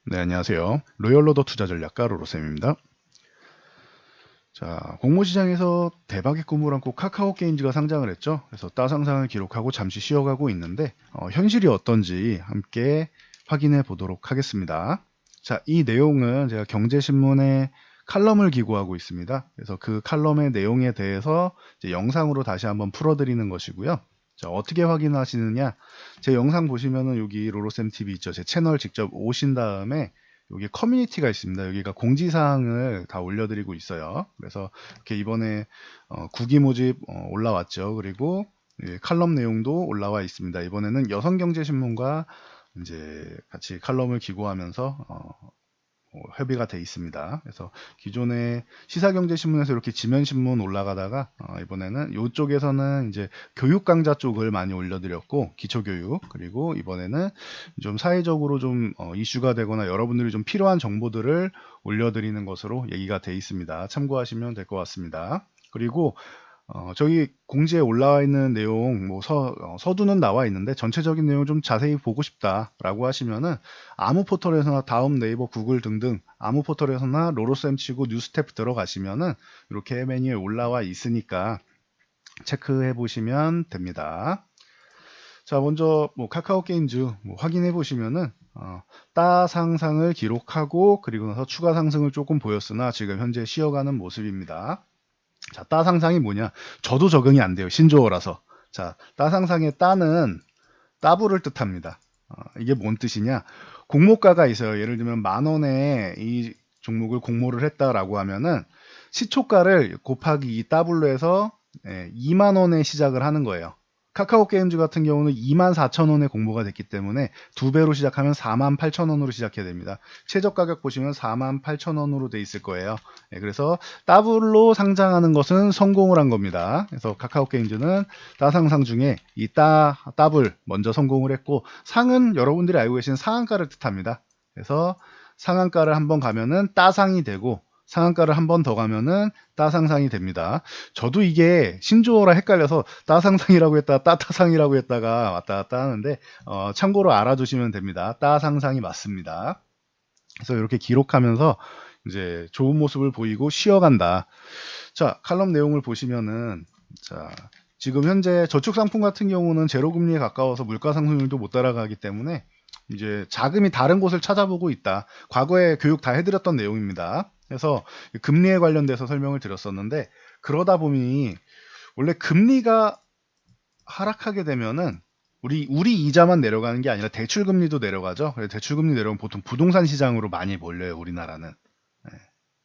네, 안녕하세요. 로열로더 투자전략가 로로쌤입니다. 자, 공모시장에서 대박의 꿈을 안고 카카오 게임즈가 상장을 했죠. 그래서 따상상을 기록하고 잠시 쉬어가고 있는데 현실이 어떤지 함께 확인해 보도록 하겠습니다. 자, 이 내용은 제가 경제신문에 칼럼을 기고하고 있습니다. 그래서 그 칼럼의 내용에 대해서 이제 영상으로 다시 한번 풀어드리는 것이고요. 자, 어떻게 확인하시느냐? 제 영상 보시면은 여기 로로쌤 TV 있죠. 제 채널 직접 오신 다음에 여기 커뮤니티가 있습니다. 여기가 공지사항을 다 올려드리고 있어요. 그래서 이렇게 이번에 구기 모집 올라왔죠. 그리고 칼럼 내용도 올라와 있습니다. 이번에는 여성경제신문과 이제 같이 칼럼을 기고하면서 협의가 돼 있습니다. 그래서 기존에 시사경제신문에서 이렇게 지면신문 올라가다가 이번에는 이쪽에서는 이제 교육 강좌 쪽을 많이 올려드렸고 기초교육, 그리고 이번에는 좀 사회적으로 좀 이슈가 되거나 여러분들이 좀 필요한 정보들을 올려드리는 것으로 얘기가 돼 있습니다. 참고하시면 될 것 같습니다. 그리고 저기 공지에 올라와 있는 내용, 뭐 서두는 나와 있는데 전체적인 내용 좀 자세히 보고 싶다라고 하시면은 아무 포털에서나 다음, 네이버, 구글 등등 아무 포털에서나 로로쌤 치고 뉴스텝 들어가시면은 이렇게 메뉴에 올라와 있으니까 체크해 보시면 됩니다. 자, 먼저 뭐 카카오 게임즈 뭐 확인해 보시면은 따상상을 기록하고 그리고 나서 추가 상승을 조금 보였으나 지금 현재 쉬어가는 모습입니다. 자, 따상상이 뭐냐? 저도 적응이 안 돼요. 신조어라서. 자, 따상상의 따는 따블을 뜻합니다. 이게 뭔 뜻이냐? 공모가가 있어요. 예를 들면 만 원에 이 종목을 공모를 했다라고 하면은 시초가를 곱하기 이 따블로 해서 2만 원에 시작을 하는 거예요. 카카오 게임즈 같은 경우는 2만 4천 원에 공모가 됐기 때문에 두 배로 시작하면 4만 8천 원으로 시작해야 됩니다. 최저 가격 보시면 4만 8천 원으로 돼 있을 거예요. 그래서 더블로 상장하는 것은 성공을 한 겁니다. 그래서 카카오 게임즈는 따상상 중에 이 더블 먼저 성공을 했고, 상은 여러분들이 알고 계신 상한가를 뜻합니다. 그래서 상한가를 한번 가면은 따상이 되고, 상한가를 한 번 더 가면은 따상상이 됩니다. 저도 이게 신조어라 헷갈려서 따상상이라고 했다가 따타상이라고 했다가 왔다 갔다 하는데 참고로 알아두시면 됩니다. 따상상이 맞습니다. 그래서 이렇게 기록하면서 이제 좋은 모습을 보이고 쉬어간다. 자, 칼럼 내용을 보시면은 자, 지금 현재 저축 상품 같은 경우는 제로 금리에 가까워서 물가 상승률도 못 따라가기 때문에 이제 자금이 다른 곳을 찾아보고 있다. 과거에 교육 다 해드렸던 내용입니다. 그래서 금리에 관련돼서 설명을 드렸었는데, 그러다 보니 원래 금리가 하락하게 되면은 우리 이자만 내려가는 게 아니라 대출 금리도 내려가죠. 그래서 대출 금리 내려오면 보통 부동산 시장으로 많이 몰려요, 우리나라는. 예.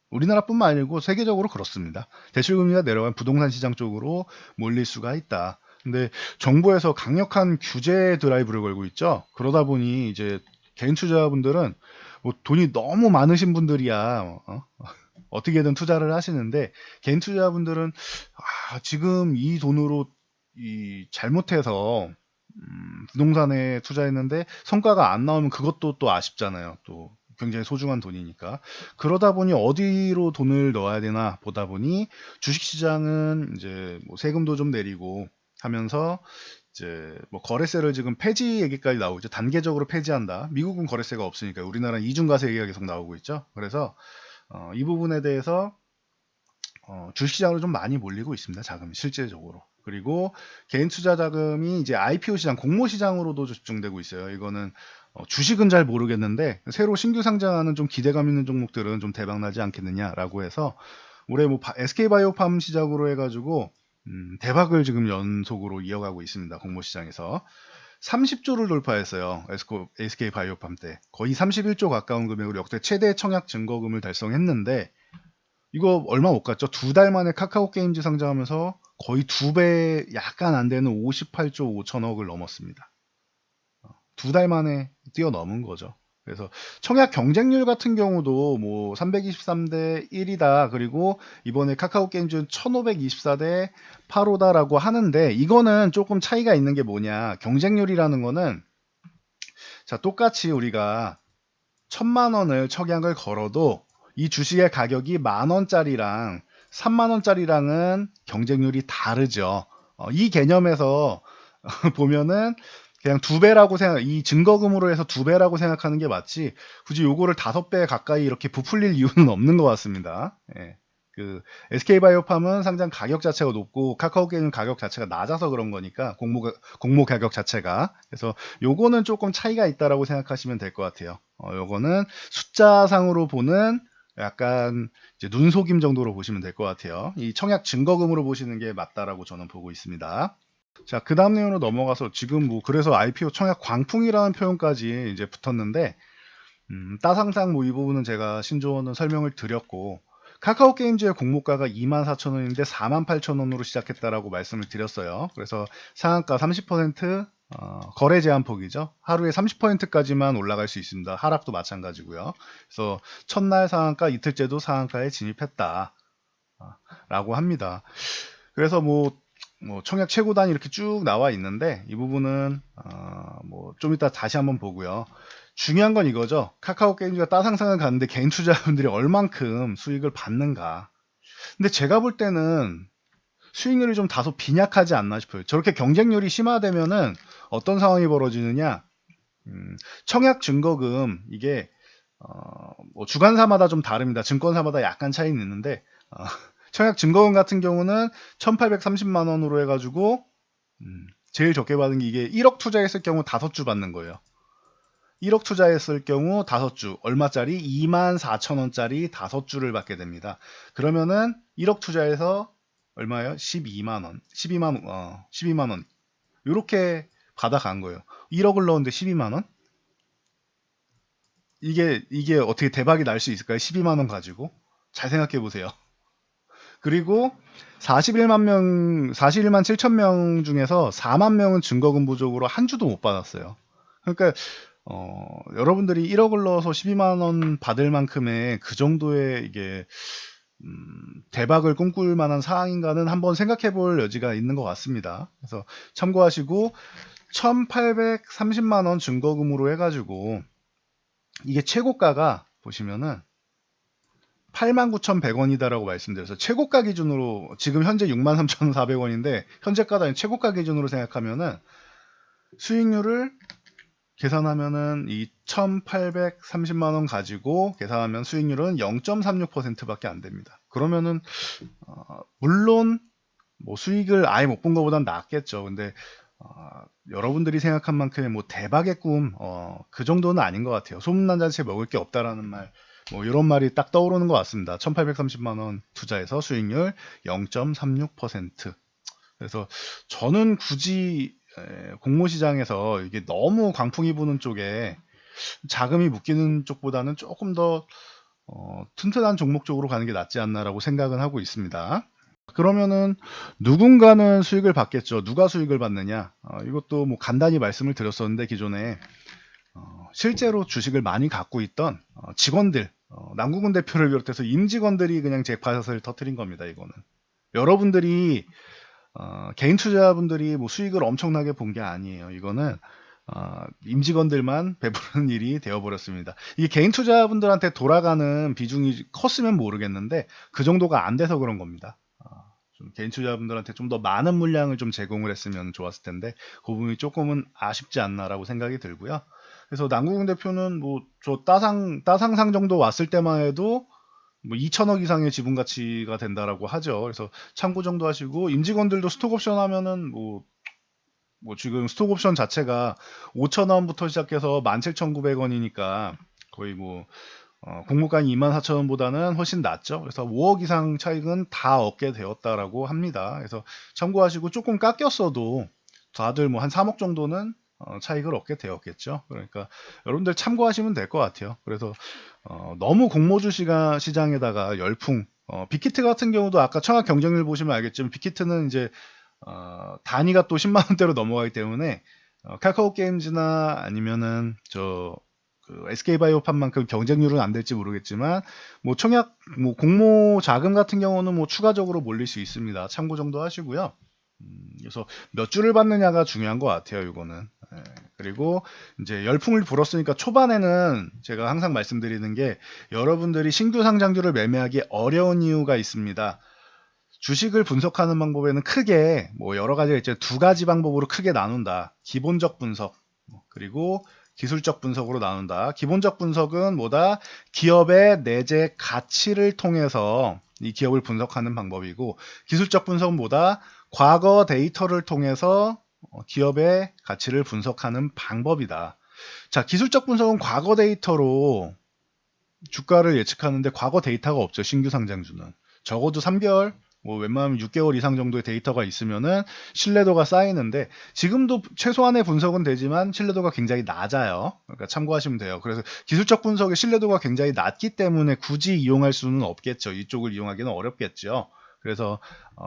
우리나라뿐만 아니고 세계적으로 그렇습니다. 대출 금리가 내려가면 부동산 시장 쪽으로 몰릴 수가 있다. 근데 정부에서 강력한 규제 드라이브를 걸고 있죠. 그러다 보니 이제 개인 투자자분들은 뭐 돈이 너무 많으신 분들이야 어떻게든 투자를 하시는데, 개인 투자자분들은 지금 이 돈으로 잘못해서 부동산에 투자했는데 성과가 안 나오면 그것도 또 아쉽잖아요. 또 굉장히 소중한 돈이니까. 그러다 보니 어디로 돈을 넣어야 되나 보다 보니 주식시장은 이제 뭐 세금도 좀 내리고 하면서 이제 뭐 거래세를 지금 폐지 얘기까지 나오고 있죠. 단계적으로 폐지한다. 미국은 거래세가 없으니까 우리나라는 이중과세 얘기가 계속 나오고 있죠. 그래서 이 부분에 대해서 주식시장으로 좀 많이 몰리고 있습니다. 자금이 실제적으로. 그리고 개인 투자 자금이 이제 IPO 시장, 공모 시장으로도 집중되고 있어요. 이거는 주식은 잘 모르겠는데 새로 신규 상장하는 좀 기대감 있는 종목들은 좀 대박 나지 않겠느냐라고 해서 올해 뭐 SK바이오팜 시작으로 해가지고 대박을 지금 연속으로 이어가고 있습니다. 공모 시장에서 30조를 돌파했어요. SK바이오팜 때 거의 31조 가까운 금액으로 역대 최대 청약 증거금을 달성했는데, 이거 얼마 못 갔죠? 두 달 만에 카카오 게임즈 상장하면서 거의 두 배 약간 안 되는 58조 5천억을 넘었습니다. 두 달 만에 뛰어넘은 거죠. 그래서 청약 경쟁률 같은 경우도 뭐 323대 1이다. 그리고 이번에 카카오 게임즈는 1524대 8호다라고 하는데, 이거는 조금 차이가 있는 게 뭐냐? 경쟁률이라는 거는 자, 똑같이 우리가 1000만 원을 청약을 걸어도 이 주식의 가격이 만 원짜리랑 3만 원짜리랑은 경쟁률이 다르죠. 이 개념에서 보면은 그냥 2배라고 이 증거금으로 해서 2배라고 생각하는 게 맞지, 굳이 요거를 5배 가까이 이렇게 부풀릴 이유는 없는 것 같습니다. 예. 그 SK바이오팜은 상장 가격 자체가 높고 카카오게임은 가격 자체가 낮아서 그런 거니까, 공모 가격 자체가. 그래서 요거는 조금 차이가 있다라고 생각하시면 될 것 같아요. 요거는 숫자상으로 보는 약간 이제 눈속임 정도로 보시면 될 것 같아요. 이 청약 증거금으로 보시는 게 맞다라고 저는 보고 있습니다. 자, 그 다음 내용으로 넘어가서, 지금 뭐 그래서 IPO 청약 광풍이라는 표현까지 이제 붙었는데, 따상상 뭐 이 부분은 제가 신조어는 설명을 드렸고, 카카오 게임즈의 공모가가 24,000원인데 48,000원으로 시작했다라고 말씀을 드렸어요. 그래서 상한가 30%, 거래 제한폭이죠. 하루에 30%까지만 올라갈 수 있습니다. 하락도 마찬가지고요. 그래서 첫날 상한가, 이틀째도 상한가에 진입했다 라고 합니다. 그래서 뭐 청약 최고단이 이렇게 쭉 나와 있는데, 이 부분은 뭐 좀 이따 다시 한번 보고요. 중요한 건 이거죠. 카카오 게임즈가 따상상을 갔는데 개인 투자자분들이 얼만큼 수익을 받는가. 근데 제가 볼 때는 수익률이 좀 다소 빈약하지 않나 싶어요. 저렇게 경쟁률이 심화되면은 어떤 상황이 벌어지느냐. 청약 증거금, 이게 뭐 주관사마다 좀 다릅니다. 증권사마다 약간 차이는 있는데, 청약 증거금 같은 경우는 1830만 원으로 해가지고 제일 적게 받은 게, 이게 1억 투자했을 경우 5주 받는 거예요. 1억 투자했을 경우 5주, 얼마짜리? 24,000원짜리 5주를 받게 됩니다. 그러면은 1억 투자해서 얼마예요? 12만 원. 12만 원. 요렇게 받아간 거예요. 1억을 넣었는데 12만 원? 이게 어떻게 대박이 날 수 있을까요? 12만 원 가지고. 잘 생각해 보세요. 그리고 41만 7천 명 중에서 4만 명은 증거금 부족으로 한 주도 못 받았어요. 그러니까 여러분들이 1억을 넣어서 12만 원 받을 만큼의 그 정도의 이게 대박을 꿈꿀 만한 사항인가는 한번 생각해 볼 여지가 있는 것 같습니다. 그래서 참고하시고, 1830만 원 증거금으로 해가지고, 이게 최고가가 보시면은 89,100원이다라고 말씀드려서, 최고가 기준으로 지금 현재 63,400원인데 현재가가 아닌 최고가 기준으로 생각하면은 수익률을 계산하면은 이 1,830만 원 가지고 계산하면 수익률은 0.36%밖에 안 됩니다. 그러면은 물론 뭐 수익을 아예 못 본 것보단 낫겠죠. 근데 여러분들이 생각한 만큼의 뭐 대박의 꿈, 그 정도는 아닌 것 같아요. 소문난 잔치에 먹을 게 없다라는 말, 뭐 이런 말이 딱 떠오르는 것 같습니다. 1,830만 원 투자해서 수익률 0.36%. 그래서 저는 굳이 공모시장에서 이게 너무 광풍이 부는 쪽에 자금이 묶이는 쪽보다는 조금 더 튼튼한 종목 쪽으로 가는 게 낫지 않나라고 생각은 하고 있습니다. 그러면은 누군가는 수익을 받겠죠. 누가 수익을 받느냐? 이것도 뭐 간단히 말씀을 드렸었는데, 기존에 실제로 주식을 많이 갖고 있던 직원들, 남궁훈 대표를 비롯해서 임직원들이 그냥 잭팟을 터트린 겁니다. 이거는 여러분들이 개인 투자분들이 뭐 수익을 엄청나게 본 게 아니에요. 이거는 임직원들만 배부르는 일이 되어버렸습니다. 이게 개인 투자분들한테 돌아가는 비중이 컸으면 모르겠는데, 그 정도가 안 돼서 그런 겁니다. 좀 개인 투자분들한테 좀 더 많은 물량을 좀 제공을 했으면 좋았을 텐데, 그 부분이 조금은 아쉽지 않나라고 생각이 들고요. 그래서 남궁훈 대표는 뭐 저 따상상 정도 왔을 때만 해도 뭐 2천억 이상의 지분 가치가 된다라고 하죠. 그래서 참고 정도 하시고, 임직원들도 스톡옵션 하면은 뭐 지금 스톡옵션 자체가 5천원부터 시작해서 17,900원이니까 거의 뭐 공모가인 24,000원보다는 훨씬 낮죠. 그래서 5억 이상 차익은 다 얻게 되었다라고 합니다. 그래서 참고하시고, 조금 깎였어도 다들 뭐 한 3억 정도는 차익을 얻게 되었겠죠. 그러니까 여러분들 참고하시면 될 것 같아요. 그래서 너무 공모주 시장에다가 열풍, 빅히트 같은 경우도 아까 청약 경쟁률 보시면 알겠지만, 빅히트는 이제 단위가 또 10만 원대로 넘어가기 때문에 카카오 게임즈나 아니면은 그 SK바이오팜만큼 경쟁률은 안 될지 모르겠지만, 뭐 청약, 뭐 공모 자금 같은 경우는 뭐 추가적으로 몰릴 수 있습니다. 참고 정도 하시고요. 그래서 몇 주를 받느냐가 중요한 것 같아요, 이거는. 그리고 이제 열풍을 불었으니까, 초반에는 제가 항상 말씀드리는 게, 여러분들이 신규 상장주를 매매하기 어려운 이유가 있습니다. 주식을 분석하는 방법에는 크게 뭐 여러 가지가 있죠. 두 가지 방법으로 크게 나눈다. 기본적 분석 그리고 기술적 분석으로 나눈다. 기본적 분석은 뭐다? 기업의 내재 가치를 통해서 이 기업을 분석하는 방법이고, 기술적 분석은 뭐다? 과거 데이터를 통해서 기업의 가치를 분석하는 방법이다. 자, 기술적 분석은 과거 데이터로 주가를 예측하는데 과거 데이터가 없죠. 신규 상장주는. 적어도 3개월, 뭐 웬만하면 6개월 이상 정도의 데이터가 있으면은 신뢰도가 쌓이는데, 지금도 최소한의 분석은 되지만 신뢰도가 굉장히 낮아요. 그러니까 참고하시면 돼요. 그래서 기술적 분석의 신뢰도가 굉장히 낮기 때문에 굳이 이용할 수는 없겠죠. 이쪽을 이용하기는 어렵겠죠. 그래서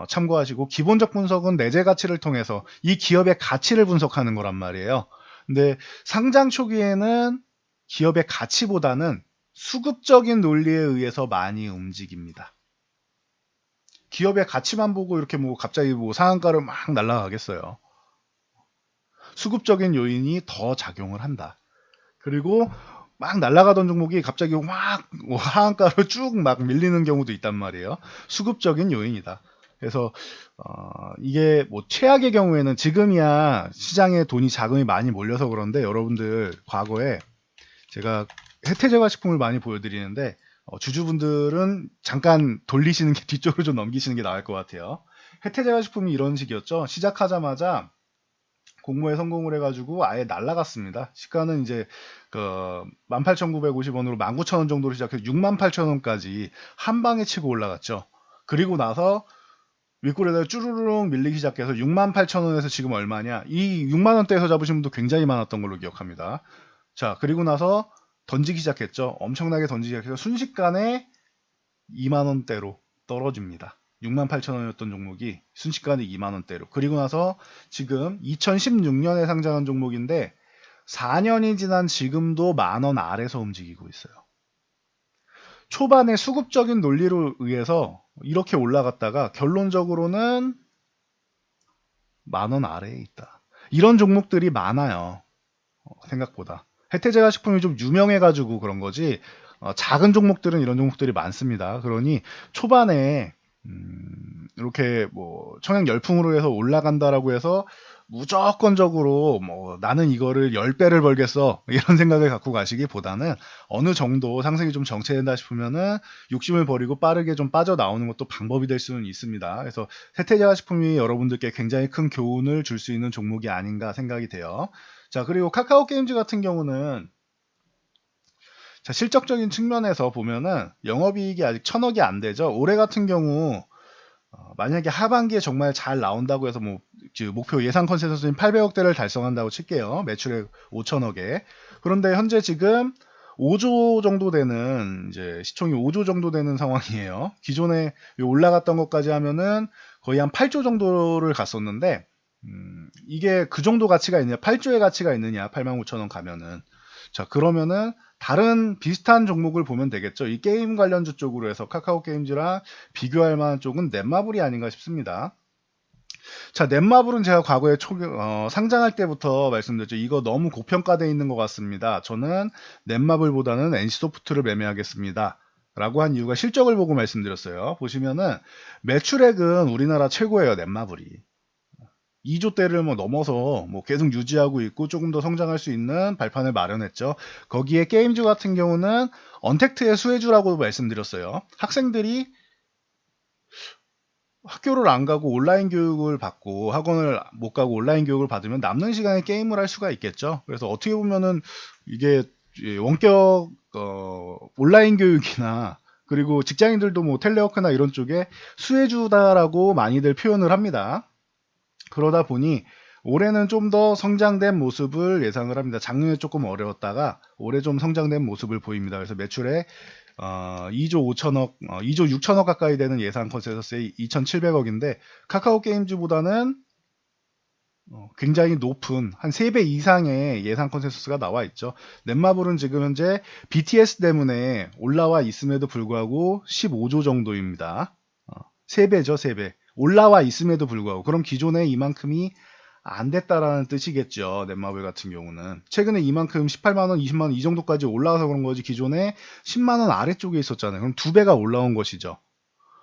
참고하시고, 기본적 분석은 내재 가치를 통해서 이 기업의 가치를 분석하는 거란 말이에요. 근데 상장 초기에는 기업의 가치보다는 수급적인 논리에 의해서 많이 움직입니다. 기업의 가치만 보고 이렇게 뭐 갑자기 뭐 상한가를 막 날아가겠어요. 수급적인 요인이 더 작용을 한다. 그리고 막 날아가던 종목이 갑자기 막 하한가로 쭉 막 밀리는 경우도 있단 말이에요. 수급적인 요인이다. 그래서 이게 뭐 최악의 경우에는, 지금이야 시장에 돈이 자금이 많이 몰려서 그런데, 여러분들 과거에 제가 해태제과식품을 많이 보여드리는데 주주분들은 잠깐 돌리시는 게, 뒤쪽으로 좀 넘기시는 게 나을 것 같아요. 해태제과식품이 이런 식이었죠. 시작하자마자 공모에 성공을 해가지고 아예 날라갔습니다. 시가는 이제 18,950원으로 19,000원 정도로 시작해서 68,000원까지 한 방에 치고 올라갔죠. 그리고 나서 윗골에다 쭈루루룩 밀리기 시작해서 68,000원에서 지금 얼마냐? 이 6만원대에서 잡으신 분도 굉장히 많았던 걸로 기억합니다. 자, 그리고 나서 던지기 시작했죠. 엄청나게 던지기 시작해서 순식간에 2만원대로 떨어집니다. 68,000원이었던 종목이 순식간에 2만원대로. 그리고 나서 지금 2016년에 상장한 종목인데 4년이 지난 지금도 만원 아래서 움직이고 있어요. 초반에 수급적인 논리로 의해서 이렇게 올라갔다가 결론적으로는 만원 아래에 있다. 이런 종목들이 많아요. 생각보다. 해태제과식품이 좀 유명해가지고 그런 거지, 작은 종목들은 이런 종목들이 많습니다. 그러니 초반에 이렇게 뭐 청약 열풍으로 해서 올라간다라고 해서 무조건적으로 뭐 나는 이거를 10배를 벌겠어 이런 생각을 갖고 가시기보다는, 어느 정도 상승이 좀 정체된다 싶으면은 욕심을 버리고 빠르게 좀 빠져나오는 것도 방법이 될 수는 있습니다. 그래서 해태제과식품이 여러분들께 굉장히 큰 교훈을 줄 수 있는 종목이 아닌가 생각이 돼요. 자, 그리고 카카오게임즈 같은 경우는, 자, 실적적인 측면에서 보면은 영업이익이 아직 1,000억이 안 되죠. 올해 같은 경우 만약에 하반기에 정말 잘 나온다고 해서 뭐 목표 예상 컨센서스인 800억대를 달성한다고 칠게요. 매출액 5천억에. 그런데 현재 지금 5조 정도 되는, 이제 시총이 5조 정도 되는 상황이에요. 기존에 올라갔던 것까지 하면은 거의 한 8조 정도를 갔었는데, 이게 그 정도 가치가 있느냐, 8조의 가치가 있느냐, 85,000원 가면은. 자, 그러면은 다른 비슷한 종목을 보면 되겠죠. 이 게임 관련주 쪽으로 해서 카카오 게임즈랑 비교할 만한 쪽은 넷마블이 아닌가 싶습니다. 자, 넷마블은 제가 과거에 상장할 때부터 말씀드렸죠. 이거 너무 고평가되어 있는 것 같습니다. 저는 넷마블보다는 NC소프트를 매매하겠습니다. 라고 한 이유가 실적을 보고 말씀드렸어요. 보시면은 매출액은 우리나라 최고예요, 넷마블이. 2조대를 뭐 넘어서 뭐 계속 유지하고 있고 조금 더 성장할 수 있는 발판을 마련했죠. 거기에 게임즈 같은 경우는 언택트의 수혜주라고 말씀드렸어요. 학생들이 학교를 안 가고 온라인 교육을 받고, 학원을 못 가고 온라인 교육을 받으면 남는 시간에 게임을 할 수가 있겠죠. 그래서 어떻게 보면은 이게 원격 온라인 교육이나, 그리고 직장인들도 뭐 텔레워크나 이런 쪽에 수혜주다라고 많이들 표현을 합니다. 그러다 보니 올해는 좀 더 성장된 모습을 예상을 합니다. 작년에 조금 어려웠다가 올해 좀 성장된 모습을 보입니다. 그래서 매출에 2조 5천억, 2조 6천억 가까이 되는 예상 컨센서스의 2,700억인데 카카오 게임즈보다는 굉장히 높은 한 3배 이상의 예상 컨센서스가 나와 있죠. 넷마블은 지금 현재 BTS 때문에 올라와 있음에도 불구하고 15조 정도입니다. 3배죠, 3배. 올라와 있음에도 불구하고. 그럼 기존에 이만큼이 안 됐다라는 뜻이겠죠. 넷마블 같은 경우는 최근에 이만큼 18만원, 20만원 이 정도까지 올라와서 그런 거지, 기존에 10만원 아래쪽에 있었잖아요. 그럼 2배가 올라온 것이죠.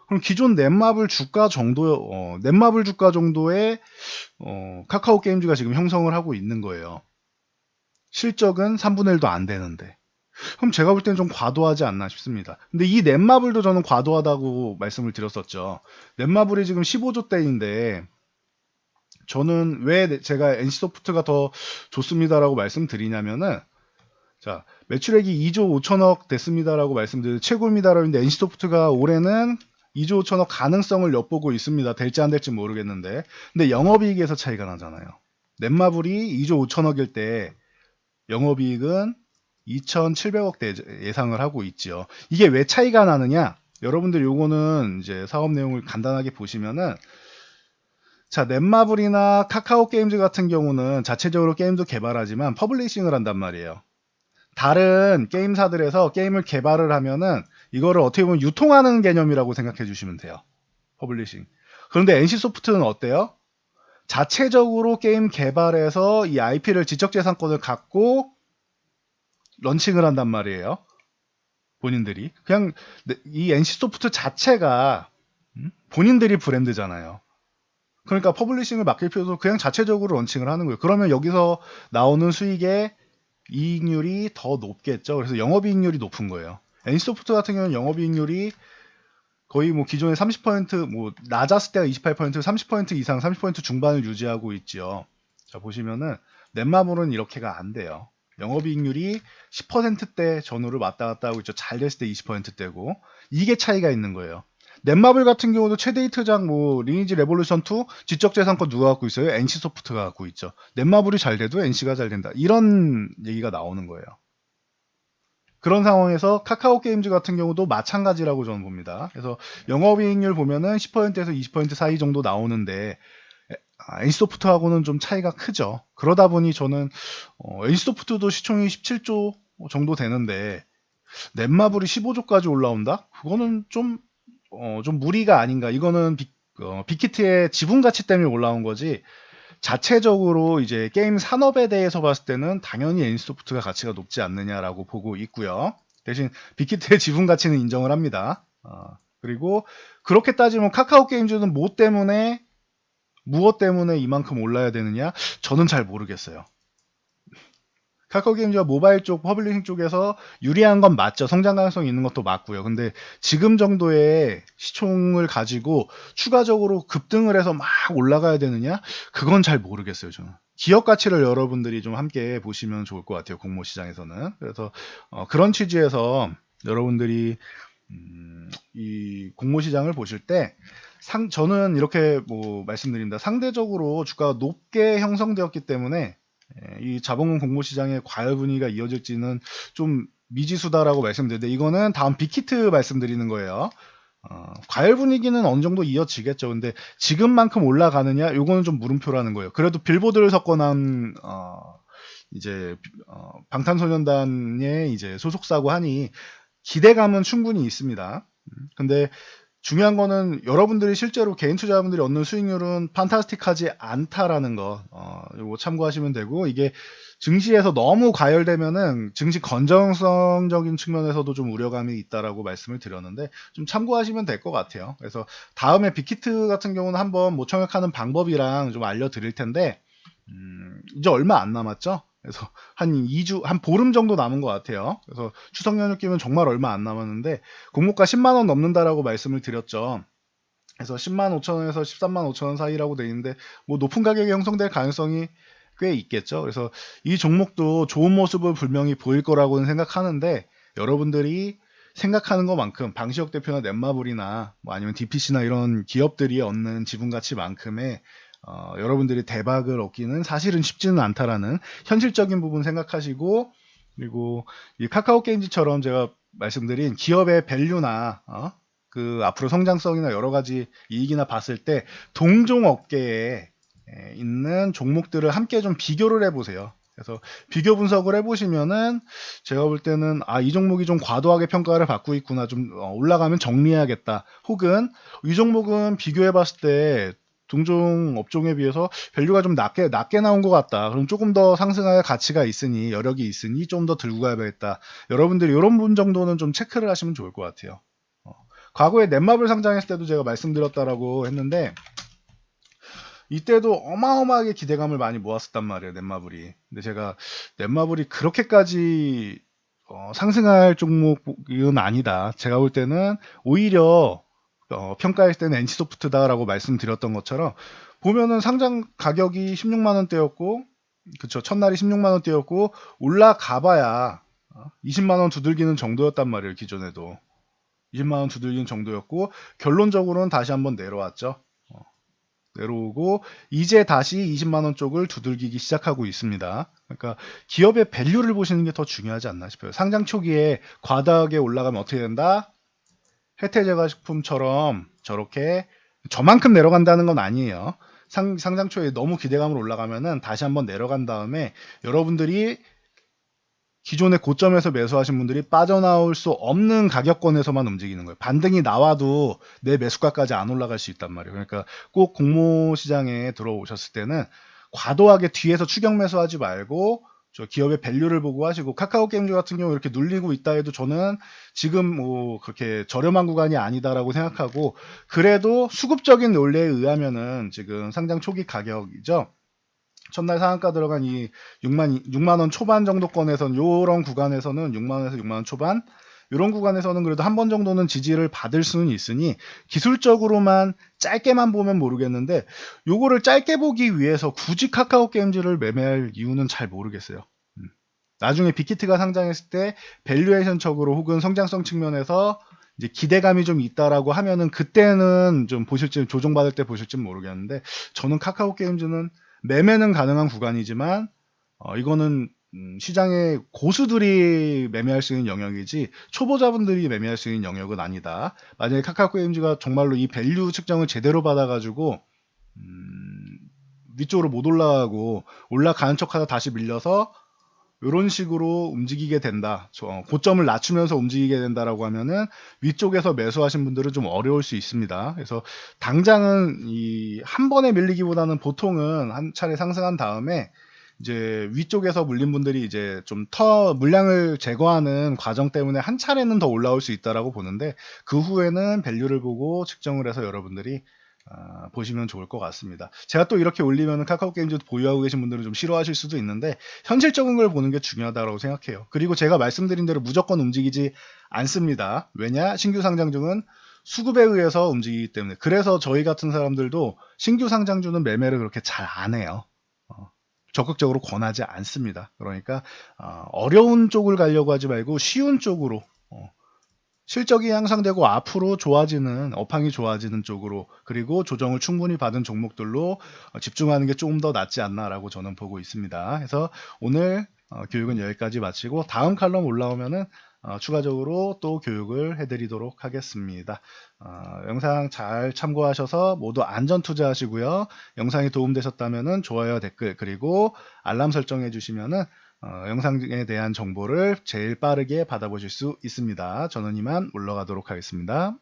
그럼 기존 넷마블 주가 정도, 넷마블 주가 정도의 카카오 게임즈가 지금 형성을 하고 있는 거예요. 실적은 3분의 1도 안 되는데. 그럼 제가 볼 때는 좀 과도하지 않나 싶습니다. 근데 이 넷마블도 저는 과도하다고 말씀을 드렸었죠. 넷마블이 지금 15조대인데 저는 왜 제가 NC소프트가 더 좋습니다라고 말씀드리냐면은 자, 매출액이 2조 5천억 됐습니다라고 말씀드린 최고입니다라고 했는데 NC소프트가 올해는 2조 5천억 가능성을 엿보고 있습니다. 될지 안 될지 모르겠는데. 근데 영업이익에서 차이가 나잖아요. 넷마블이 2조 5천억일 때 영업이익은 2,700억대 예상을 하고 있죠. 이게 왜 차이가 나느냐? 여러분들 요거는 이제 사업 내용을 간단하게 보시면은 자, 넷마블이나 카카오 게임즈 같은 경우는 자체적으로 게임도 개발하지만 퍼블리싱을 한단 말이에요. 다른 게임사들에서 게임을 개발을 하면은 이거를 어떻게 보면 유통하는 개념이라고 생각해 주시면 돼요. 퍼블리싱. 그런데 NC소프트는 어때요? 자체적으로 게임 개발해서 이 IP를 지적재산권을 갖고 런칭을 한단 말이에요. 본인들이. 그냥 이 NC소프트 자체가 본인들이 브랜드잖아요. 그러니까 퍼블리싱을 맡길 필요도 그냥 자체적으로 런칭을 하는 거예요. 그러면 여기서 나오는 수익의 이익률이 더 높겠죠. 그래서 영업이익률이 높은 거예요. NC소프트 같은 경우는 영업이익률이 거의 뭐 기존에 30%, 뭐 낮았을 때가 28%, 30% 이상, 30% 중반을 유지하고 있죠. 자, 보시면은 넷마블은 이렇게가 안 돼요. 영업이익률이 10%대 전후를 왔다 갔다 하고 있죠. 잘 됐을 때 20%대고 이게 차이가 있는 거예요. 넷마블 같은 경우도 최대 히트작 뭐 리니지 레볼루션 2 지적재산권 누가 갖고 있어요? NC소프트가 갖고 있죠. 넷마블이 잘 돼도 NC가 잘 된다. 이런 얘기가 나오는 거예요. 그런 상황에서 카카오 게임즈 같은 경우도 마찬가지라고 저는 봅니다. 그래서 영업이익률 보면은 10%에서 20% 사이 정도 나오는데 NC소프트하고는 좀 차이가 크죠. 그러다 보니 저는 NC소프트도 시총이 17조 정도 되는데 넷마블이 15조까지 올라온다? 그거는 좀 무리가 아닌가. 이거는 빅히트의 지분 가치 때문에 올라온 거지. 자체적으로 이제 게임 산업에 대해서 봤을 때는 당연히 NC소프트가 가치가 높지 않느냐라고 보고 있고요. 대신 빅히트의 지분 가치는 인정을 합니다. 그리고 그렇게 따지면 카카오 게임즈는 무엇 때문에 이만큼 올라야 되느냐? 저는 잘 모르겠어요. 카카오 게임즈가 모바일 쪽, 퍼블리싱 쪽에서 유리한 건 맞죠. 성장 가능성이 있는 것도 맞고요. 근데 지금 정도의 시총을 가지고 추가적으로 급등을 해서 막 올라가야 되느냐? 그건 잘 모르겠어요, 저는. 기업 가치를 여러분들이 좀 함께 보시면 좋을 것 같아요, 공모 시장에서는. 그래서 그런 취지에서 여러분들이 이 공모 시장을 보실 때 저는 이렇게 뭐 말씀드립니다. 상대적으로 주가가 높게 형성되었기 때문에 이 자본금 공모 시장의 과열 분위기가 이어질지는 좀 미지수다라고 말씀드렸는데 이거는 다음 빅히트 말씀드리는 거예요. 과열 분위기는 어느 정도 이어지겠죠. 근데 지금만큼 올라가느냐? 요거는 좀 물음표라는 거예요. 그래도 빌보드를 섞어난 이제 방탄소년단의 이제 소속사고 하니 기대감은 충분히 있습니다. 근데 중요한 거는 여러분들이 실제로 개인 투자자분들이 얻는 수익률은 판타스틱하지 않다라는 거 이거 참고하시면 되고 이게 증시에서 너무 과열되면은 증시 건전성적인 측면에서도 좀 우려감이 있다라고 말씀을 드렸는데 좀 참고하시면 될 것 같아요. 그래서 다음에 빅히트 같은 경우는 한번 뭐 청약하는 방법이랑 좀 알려드릴 텐데 이제 얼마 안 남았죠? 그래서 한 2주, 한 보름 정도 남은 것 같아요. 그래서 추석 연휴 끼면 정말 얼마 안 남았는데 공모가 10만 원 넘는다라고 말씀을 드렸죠. 그래서 10만 5천 원에서 13만 5천 원 사이라고 돼 있는데 뭐 높은 가격이 형성될 가능성이 꽤 있겠죠. 그래서 이 종목도 좋은 모습을 분명히 보일 거라고는 생각하는데 여러분들이 생각하는 것만큼 방시혁 대표나 넷마블이나 뭐 아니면 DPC나 이런 기업들이 얻는 지분 가치만큼의 여러분들이 대박을 얻기는 사실은 쉽지는 않다라는 현실적인 부분 생각하시고 그리고 이 카카오 게임즈처럼 제가 말씀드린 기업의 밸류나 그 앞으로 성장성이나 여러 가지 이익이나 봤을 때 동종 업계에 있는 종목들을 함께 좀 비교를 해보세요. 그래서 비교 분석을 해보시면은 제가 볼 때는 이 종목이 좀 과도하게 평가를 받고 있구나 좀 올라가면 정리해야겠다 혹은 이 종목은 비교해봤을 때 동종 업종에 비해서 밸류가 좀 낮게 나온 것 같다. 그럼 조금 더 상승할 가치가 있으니 여력이 있으니 좀 더 들고 가야겠다. 여러분들이 이런 분 정도는 좀 체크를 하시면 좋을 것 같아요. 과거에 넷마블 상장했을 때도 제가 말씀드렸다라고 했는데 이때도 어마어마하게 기대감을 많이 모았었단 말이에요, 넷마블이. 근데 제가 넷마블이 그렇게까지 상승할 종목은 아니다. 제가 볼 때는 오히려 평가했을 때는 NC소프트다라고 말씀드렸던 것처럼 보면은 상장 가격이 16만 원대였고, 그쵸, 첫날이 16만 원대였고 올라가봐야 20만 원 두들기는 정도였단 말이에요. 기존에도 20만 원 두들기는 정도였고 결론적으로는 다시 한번 내려왔죠. 내려오고 이제 다시 20만 원 쪽을 두들기기 시작하고 있습니다. 그러니까 기업의 밸류를 보시는 게 더 중요하지 않나 싶어요. 상장 초기에 과다하게 올라가면 어떻게 된다? 혜태제과식품처럼 저렇게 저만큼 내려간다는 건 아니에요. 상장 초에 너무 기대감으로 올라가면은 다시 한번 내려간 다음에 여러분들이 기존의 고점에서 매수하신 분들이 빠져나올 수 없는 가격권에서만 움직이는 거예요. 반등이 나와도 내 매수가까지 안 올라갈 수 있단 말이에요. 그러니까 꼭 공모 시장에 들어오셨을 때는 과도하게 뒤에서 추격 매수하지 말고 저 기업의 밸류를 보고 하시고, 카카오 게임즈 같은 경우 이렇게 눌리고 있다 해도 저는 지금 뭐 그렇게 저렴한 구간이 아니다라고 생각하고, 그래도 수급적인 논리에 의하면은 지금 상장 초기 가격이죠. 첫날 상한가 들어간 이 6만 원 초반 정도권에서는, 요런 구간에서는 6만 원에서 6만 원 초반, 이런 구간에서는 그래도 한 번 정도는 지지를 받을 수는 있으니 기술적으로만 짧게만 보면 모르겠는데, 요거를 짧게 보기 위해서 굳이 카카오 게임즈를 매매할 이유는 잘 모르겠어요. 나중에 빅히트가 상장했을 때 밸류에이션적으로 혹은 성장성 측면에서 이제 기대감이 좀 있다라고 하면은 그때는 좀 보실지, 조정받을 때 보실지 모르겠는데, 저는 카카오 게임즈는 매매는 가능한 구간이지만 이거는 시장의 고수들이 매매할 수 있는 영역이지 초보자분들이 매매할 수 있는 영역은 아니다. 만약에 카카오 게임즈가 정말로 이 밸류 측정을 제대로 받아가지고 위쪽으로 못 올라가고 올라가는 척하다 다시 밀려서 이런 식으로 움직이게 된다, 고점을 낮추면서 움직이게 된다라고 하면은 위쪽에서 매수하신 분들은 좀 어려울 수 있습니다. 그래서 당장은 이 한 번에 밀리기보다는 보통은 한 차례 상승한 다음에 이제 위쪽에서 물린 분들이 이제 좀 더 물량을 제거하는 과정 때문에 한 차례는 더 올라올 수 있다라고 보는데, 그 후에는 밸류를 보고 측정을 해서 여러분들이 보시면 좋을 것 같습니다. 제가 또 이렇게 올리면 카카오 게임즈 보유하고 계신 분들은 좀 싫어하실 수도 있는데, 현실적인 걸 보는 게 중요하다고 생각해요. 그리고 제가 말씀드린 대로 무조건 움직이지 않습니다. 왜냐? 신규 상장주는 수급에 의해서 움직이기 때문에. 그래서 저희 같은 사람들도 신규 상장주는 매매를 그렇게 잘 안 해요. 적극적으로 권하지 않습니다. 그러니까 어려운 쪽을 가려고 하지 말고 쉬운 쪽으로, 실적이 향상되고 앞으로 좋아지는, 업황이 좋아지는 쪽으로, 그리고 조정을 충분히 받은 종목들로 집중하는 게 조금 더 낫지 않나라고 저는 보고 있습니다. 그래서 오늘 교육은 여기까지 마치고 다음 칼럼 올라오면은 추가적으로 또 교육을 해드리도록 하겠습니다. 영상 잘 참고하셔서 모두 안전 투자하시고요. 영상이 도움되셨다면은 좋아요, 댓글, 그리고 알람 설정해 주시면은 영상에 대한 정보를 제일 빠르게 받아보실 수 있습니다. 저는 이만 물러가도록 하겠습니다.